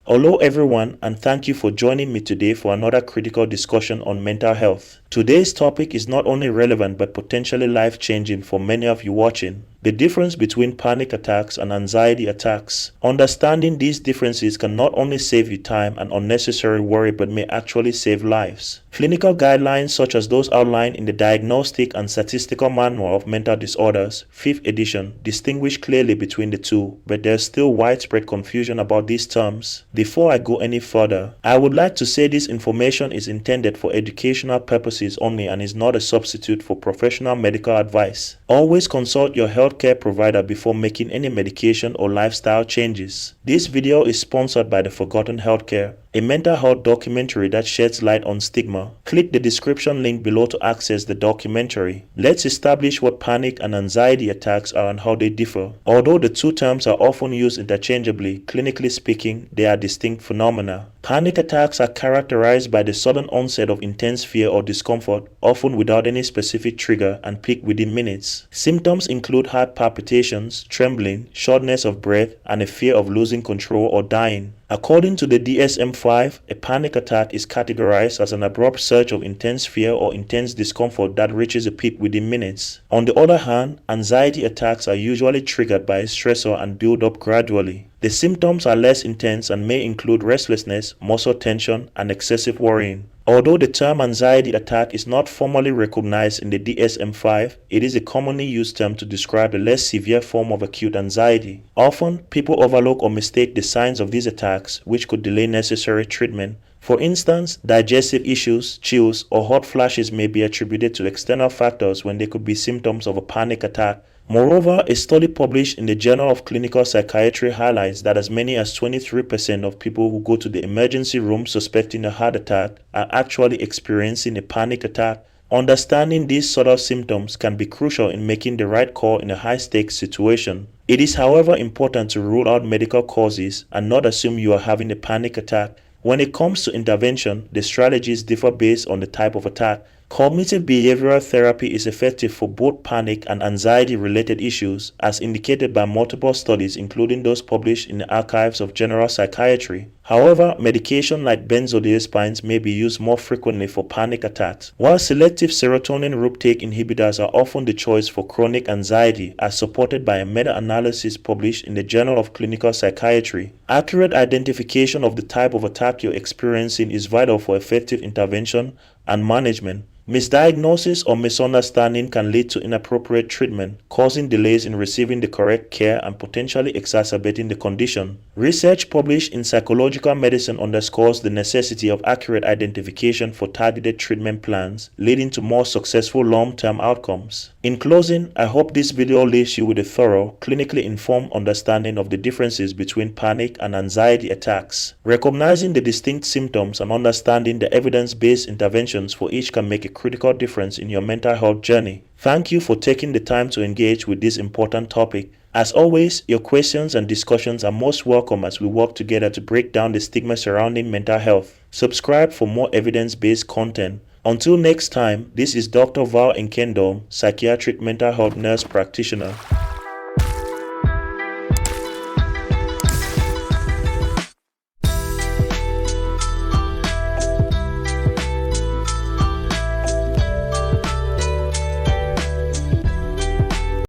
Hello everyone, and thank you for joining me today for another critical discussion on mental health. Today's topic is not only relevant but potentially life-changing for many of you watching. The difference between panic attacks and anxiety attacks. Understanding these differences can not only save you time and unnecessary worry but may actually save lives. Clinical guidelines such as those outlined in the Diagnostic and Statistical Manual of Mental Disorders, 5th edition, distinguish clearly between the two, but there's still widespread confusion about these terms. Before I go any further, I would like to say this information is intended for educational purposes only and is not a substitute for professional medical advice. Always consult your healthcare provider before making any medication or lifestyle changes. This video is sponsored by the Forgotten Healthcare, a mental health documentary that sheds light on stigma. Click the description link below to access the documentary. Let's establish what panic and anxiety attacks are and how they differ. Although the two terms are often used interchangeably, clinically speaking, they are distinct phenomena. Panic attacks are characterized by the sudden onset of intense fear or discomfort, often without any specific trigger, and peak within minutes. Symptoms include heart palpitations, trembling, shortness of breath, and a fear of losing control or dying. According to the DSM-5, a panic attack is categorized as an abrupt surge of intense fear or intense discomfort that reaches a peak within minutes. On the other hand, anxiety attacks are usually triggered by a stressor and build up gradually. The symptoms are less intense and may include restlessness, muscle tension, and excessive worrying. Although the term anxiety attack is not formally recognized in the DSM-5, it is a commonly used term to describe a less severe form of acute anxiety. Often, people overlook or mistake the signs of these attacks, which could delay necessary treatment. For instance, digestive issues, chills, or hot flashes may be attributed to external factors when they could be symptoms of a panic attack. Moreover, a study published in the Journal of Clinical Psychiatry highlights that as many as 23% of people who go to the emergency room suspecting a heart attack are actually experiencing a panic attack. Understanding these subtle symptoms can be crucial in making the right call in a high-stakes situation. It is, however, important to rule out medical causes and not assume you are having a panic attack. When it comes to intervention, the strategies differ based on the type of attack. Cognitive behavioral therapy is effective for both panic and anxiety-related issues, as indicated by multiple studies including those published in the Archives of General Psychiatry. However, medication like benzodiazepines may be used more frequently for panic attacks, while selective serotonin reuptake inhibitors are often the choice for chronic anxiety, as supported by a meta-analysis published in the Journal of Clinical Psychiatry. Accurate identification of the type of attack you're experiencing is vital for effective intervention and management. Misdiagnosis or misunderstanding can lead to inappropriate treatment, causing delays in receiving the correct care and potentially exacerbating the condition. Research published in Psychological Medicine underscores the necessity of accurate identification for targeted treatment plans, leading to more successful long-term outcomes. In closing, I hope this video leaves you with a thorough, clinically informed understanding of the differences between panic and anxiety attacks. Recognizing the distinct symptoms and understanding the evidence-based interventions for each can make a critical difference in your mental health journey. Thank you for taking the time to engage with this important topic. As always, your questions and discussions are most welcome as we work together to break down the stigma surrounding mental health. Subscribe for more evidence-based content. Until next time, this is Dr. Nkendong, psychiatric mental health nurse practitioner.